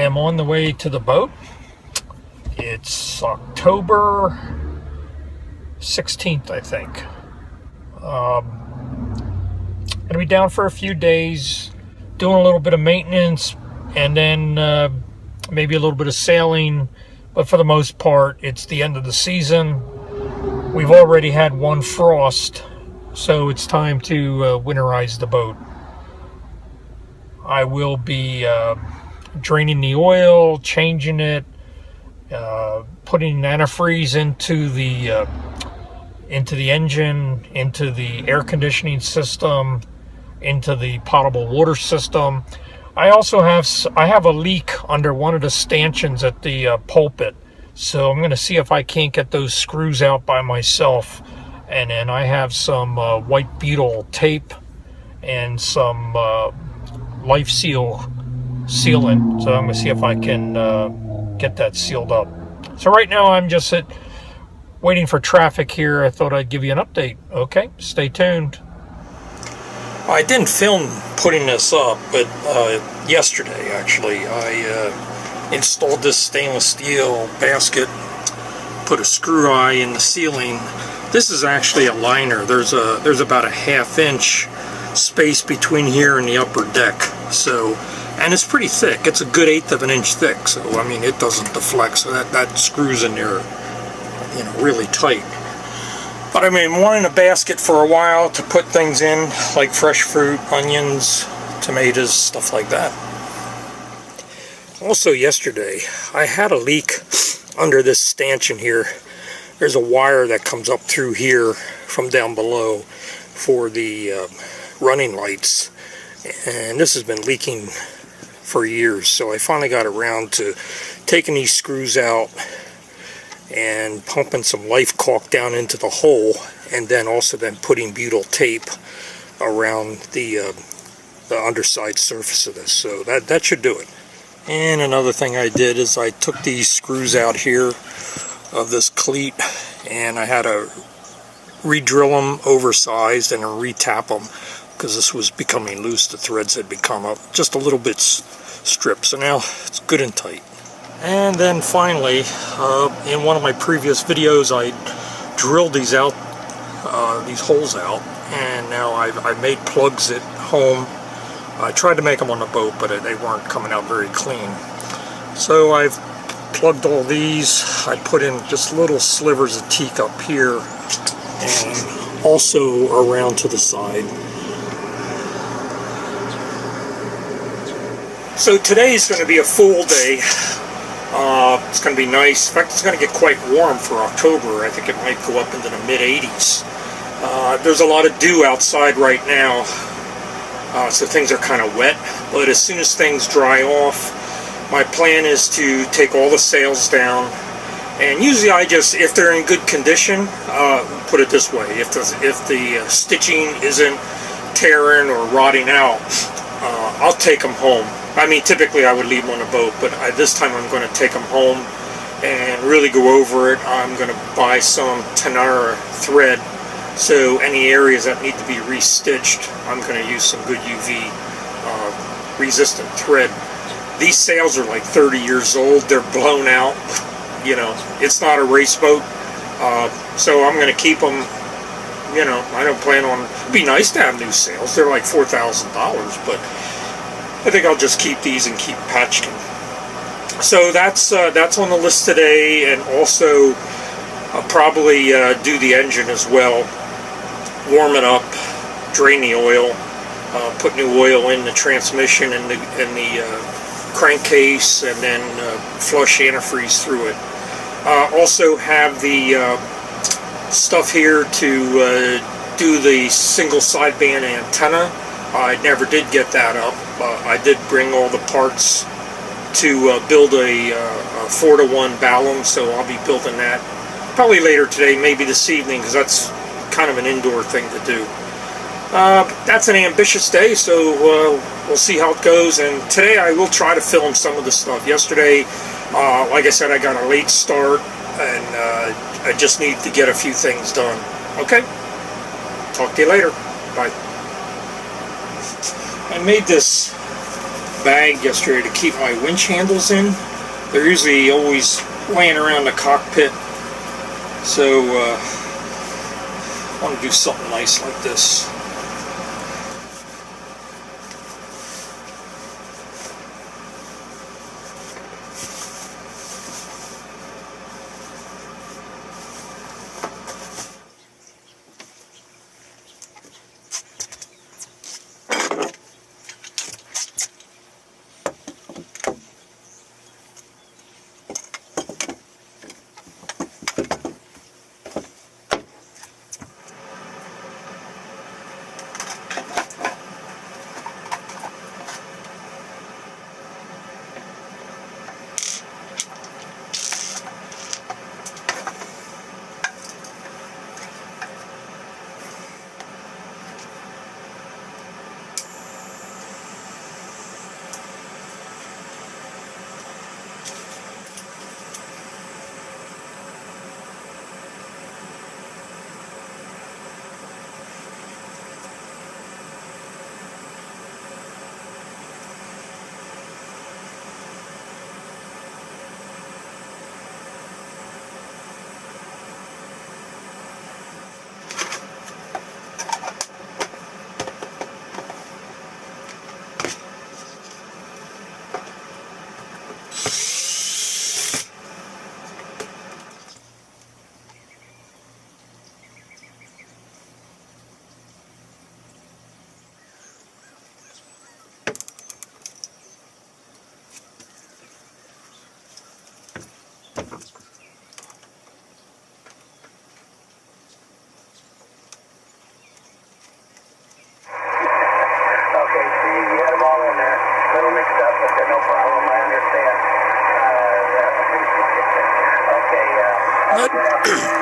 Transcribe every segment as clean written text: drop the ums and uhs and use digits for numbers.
am on the way to the boat. It's October 16th, I think. Gonna be down for a few days, doing a little bit of maintenance, and then maybe a little bit of sailing. But for the most part, it's the end of the season. We've already had one frost, so it's time to winterize the boat. I will be draining the oil, changing it, putting antifreeze into the engine, into the air conditioning system, into the potable water system. I also have a leak under one of the stanchions at the pulpit, so I'm going to see if I can't get those screws out by myself. And then I have some white beetle tape and some life sealant, so I'm going to see if I can get that sealed up. So right now I'm just waiting for traffic here. I thought I'd give you an update. Okay, stay tuned. I didn't film putting this up, but yesterday actually I installed this stainless steel basket, put a screw eye in the ceiling. This is actually a liner. There's about a 1/2 inch space between here and the upper deck, so, and it's pretty thick. It's a good 1/8 of an inch thick, so I mean it doesn't deflect, so that screws in there, you know, really tight. But I've been wanting a basket for a while to put things in, like fresh fruit, onions, tomatoes, stuff like that. Also yesterday, I had a leak under this stanchion here. There's a wire that comes up through here from down below for the running lights, and this has been leaking for years, so I finally got around to taking these screws out and pumping some life caulk down into the hole, and then putting butyl tape around the underside surface of this. So that should do it. And another thing I did is I took these screws out here of this cleat, and I had to re-drill them oversized and retap them because this was becoming loose. The threads had become up just a little bit stripped, so now it's good and tight. And then finally, in one of my previous videos, I drilled these holes out, and now I've made plugs at home. I tried to make them on the boat, but they weren't coming out very clean. So I've plugged all these. I put in just little slivers of teak up here, and also around to the side. So today's going to be a full day. It's going to be nice. In fact, it's going to get quite warm for October. I think it might go up into the mid-80s. There's a lot of dew outside right now, so things are kind of wet. But as soon as things dry off, my plan is to take all the sails down. And usually if they're in good condition, put it this way, if the stitching isn't tearing or rotting out, I'll take them home. I mean, typically I would leave them on a boat, but this time I'm going to take them home and really go over it. I'm going to buy some Tanara thread, so any areas that need to be restitched, I'm going to use some good UV resistant thread. These sails are like 30 years old. They're blown out. You know, it's not a race boat, so I'm going to keep them. You know, I don't plan on. It'd be nice to have new sails. They're like $4,000, but I think I'll just keep these and keep patching. So that's on the list today, and also I'll probably do the engine as well. Warm it up, drain the oil, put new oil in the transmission and the crankcase, and then flush antifreeze through it. Also have the stuff here to do the single sideband antenna. I never did get that up. I did bring all the parts to build a 4-to-1 balun, so I'll be building that probably later today, maybe this evening, because that's kind of an indoor thing to do. That's an ambitious day, so we'll see how it goes. And today I will try to film some of the stuff. Yesterday, like I said, I got a late start, and I just need to get a few things done. Okay? Talk to you later. Bye. I made this bag yesterday to keep my winch handles in. They're usually always laying around the cockpit, so I want to do something nice like this.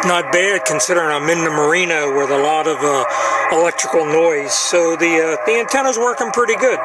Not bad considering I'm in the marina with a lot of electrical noise, so the antenna's working pretty good.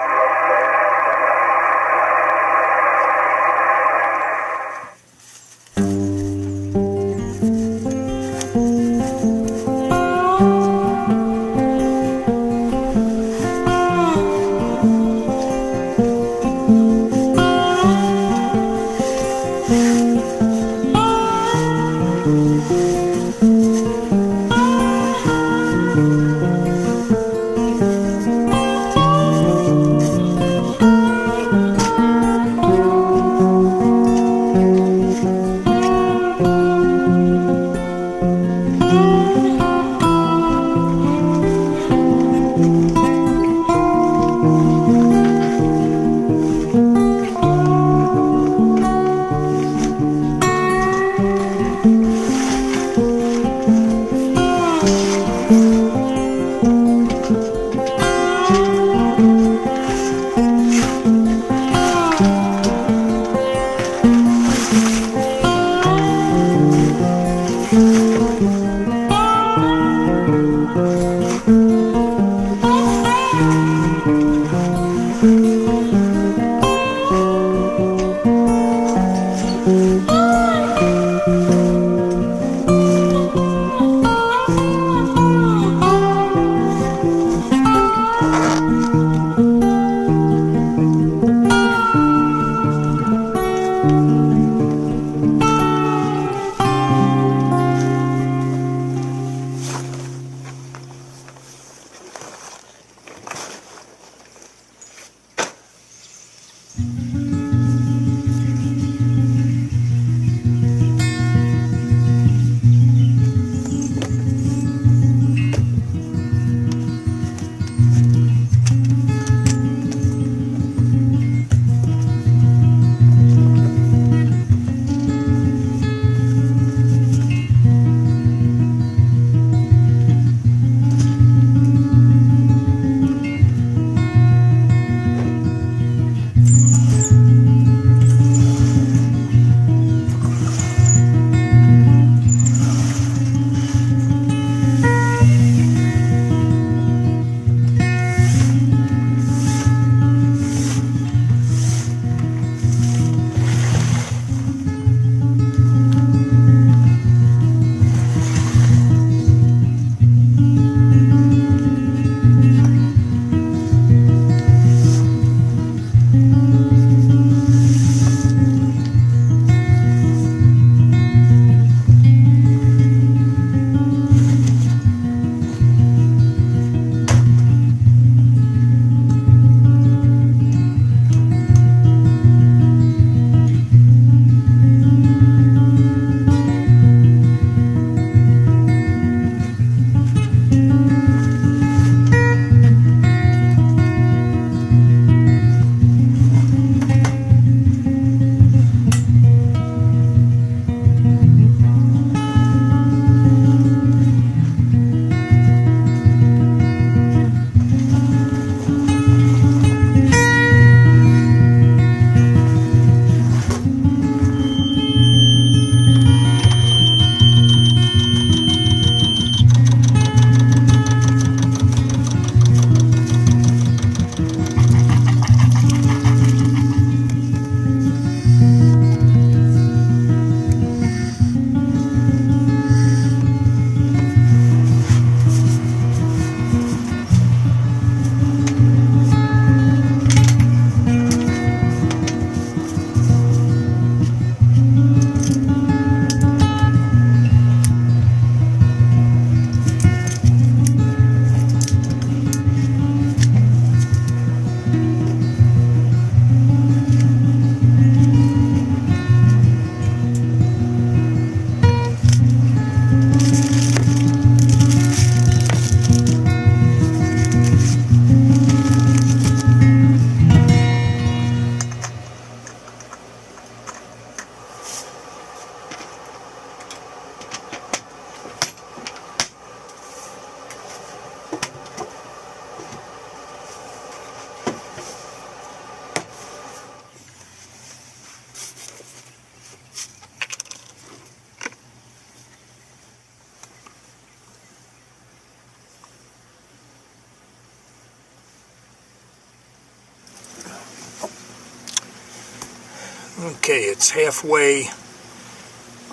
Okay, it's halfway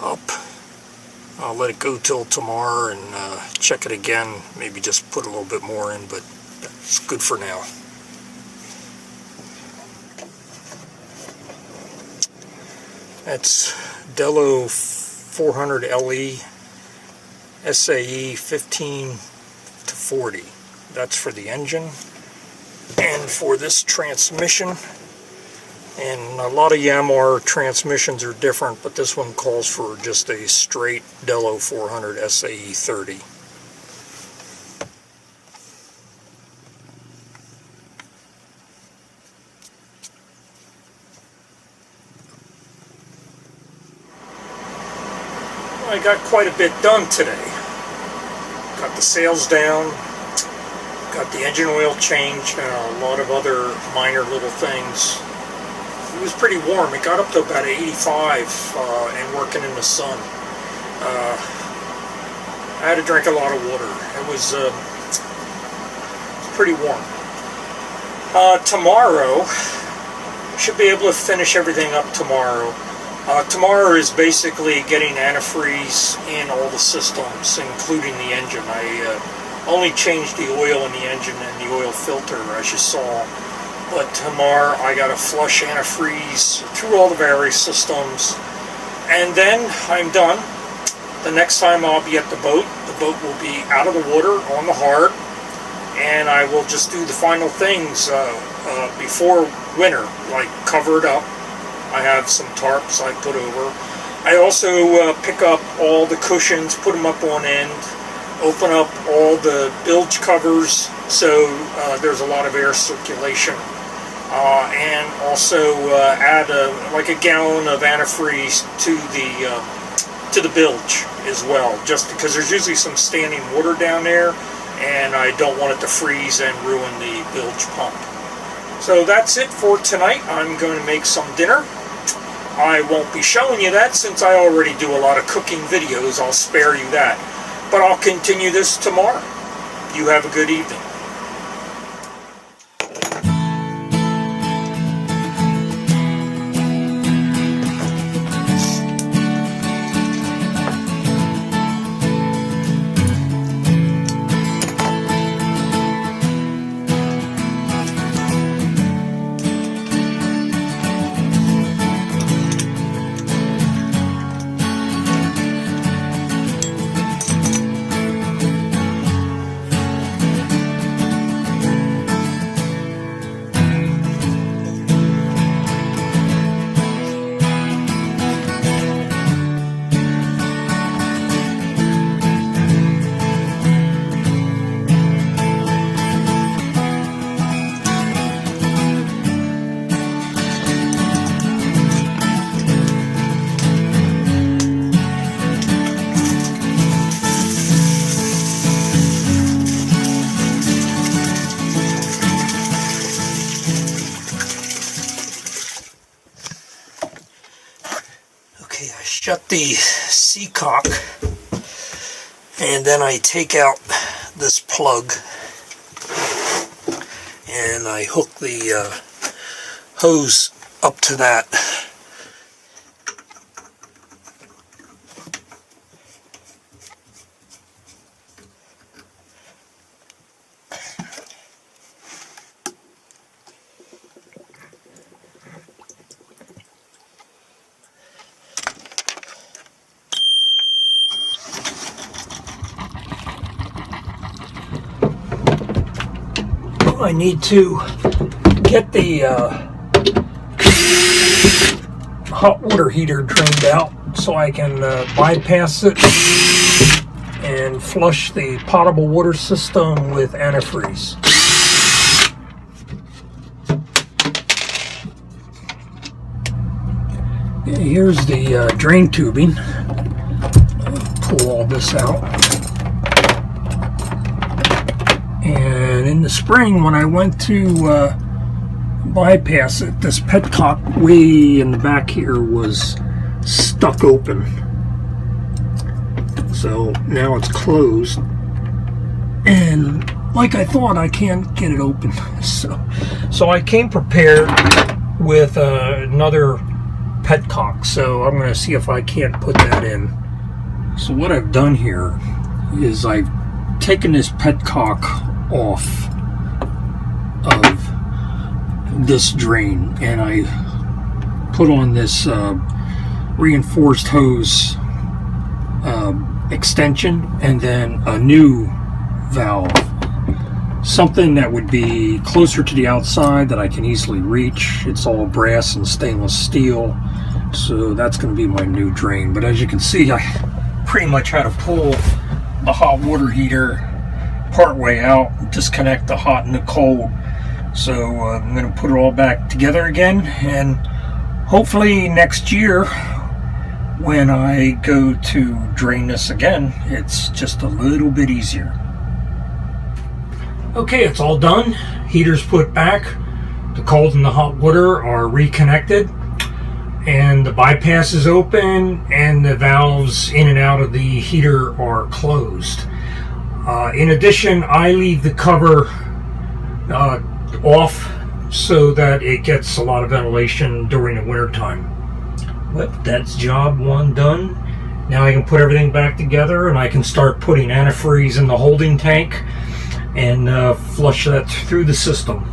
up. I'll let it go till tomorrow and check it again. Maybe just put a little bit more in, but that's good for now. That's Delo 400 LE SAE 15 to 40. That's for the engine. And for this transmission, and a lot of Yamaha transmissions are different, but this one calls for just a straight Delo 400 SAE 30. I got quite a bit done today. Got the sails down, got the engine oil changed, and a lot of other minor little things. It was pretty warm. It got up to about 85 and working in the sun. I had to drink a lot of water. It was pretty warm. Tomorrow, should be able to finish everything up tomorrow. Tomorrow is basically getting antifreeze in all the systems, including the engine. I only changed the oil in the engine and the oil filter, as you saw. But tomorrow I got to flush antifreeze through all the various systems, and then I'm done. The next time I'll be at the boat will be out of the water on the hard, and I will just do the final things before winter, like cover it up. I have some tarps I put over. I also pick up all the cushions, put them up on end, open up all the bilge covers so there's a lot of air circulation. And also add like a gallon of antifreeze to the bilge as well, just because there's usually some standing water down there, and I don't want it to freeze and ruin the bilge pump. So that's it for tonight. I'm going to make some dinner. I won't be showing you that since I already do a lot of cooking videos. I'll spare you that, but I'll continue this tomorrow. You have a good evening. Okay, I shut the seacock, and then I take out this plug, and I hook the hose up to that. I need to get the hot water heater drained out so I can bypass it and flush the potable water system with antifreeze. Here's the drain tubing. Pull all this out. And in the spring, when I went to bypass it, this petcock way in the back here was stuck open. So now it's closed. And like I thought, I can't get it open. So I came prepared with another petcock. So I'm going to see if I can't put that in. So what I've done here is I've taken this petcock off of this drain, and I put on this reinforced hose extension, and then a new valve, something that would be closer to the outside that I can easily reach. It's all brass and stainless steel, so that's going to be my new drain. But as you can see, I pretty much had to pull the hot water heater part way out, disconnect the hot and the cold. So I'm going to put it all back together again, and hopefully next year when I go to drain this again, it's just a little bit easier. Okay, it's all done. Heater's put back, the cold and the hot water are reconnected, and the bypass is open, and the valves in and out of the heater are closed. In addition, I leave the cover off so that it gets a lot of ventilation during the winter time. But that's job one done. Now I can put everything back together, and I can start putting antifreeze in the holding tank and flush that through the system.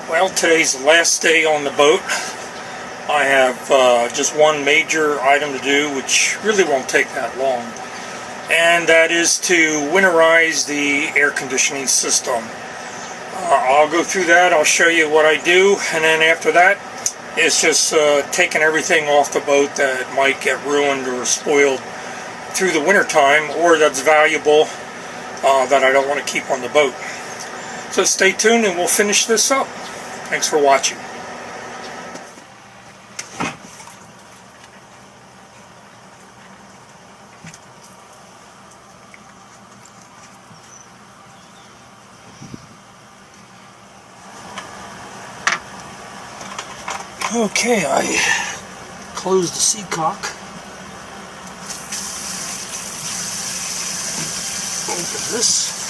Well, today's the last day on the boat. I have just one major item to do, which really won't take that long, and that is to winterize the air conditioning system. I'll go through that, I'll show you what I do, and then after that, it's just taking everything off the boat that might get ruined or spoiled through the winter time, or that's valuable that I don't want to keep on the boat. So stay tuned and we'll finish this up. Thanks for watching. Okay, I closed the seacock. Open this.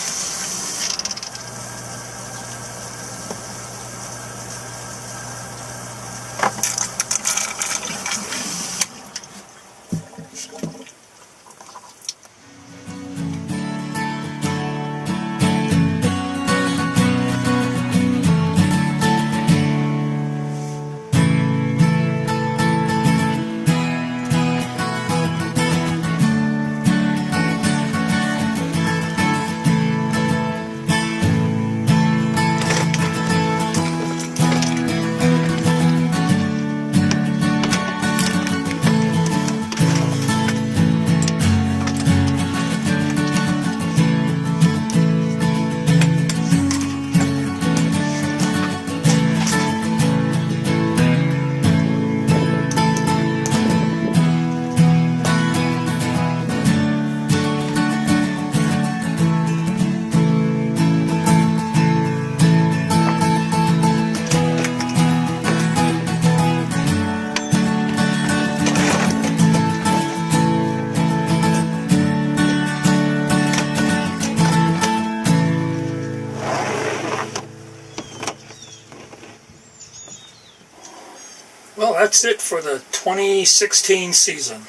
that's it for the 2016 season.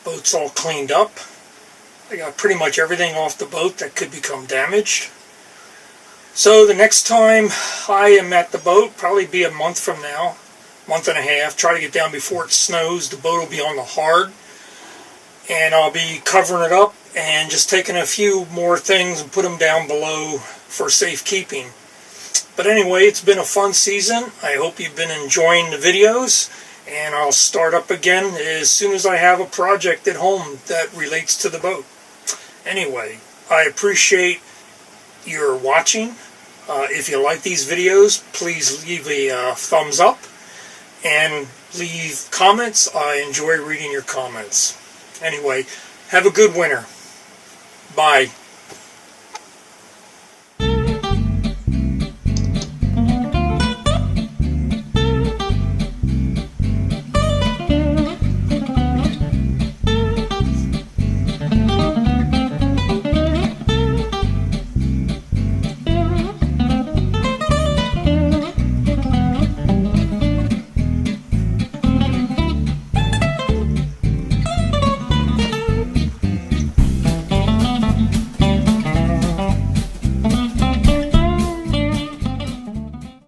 Boat's all cleaned up. I got pretty much everything off the boat that could become damaged. So the next time I am at the boat, probably be a month from now, month and a half, try to get down before it snows. The boat will be on the hard, and I'll be covering it up and just taking a few more things and put them down below for safekeeping. But anyway, it's been a fun season. I hope you've been enjoying the videos, and I'll start up again as soon as I have a project at home that relates to the boat. Anyway, I appreciate your watching. If you like these videos, please leave a thumbs up and leave comments. I enjoy reading your comments. Anyway, have a good winter. Bye.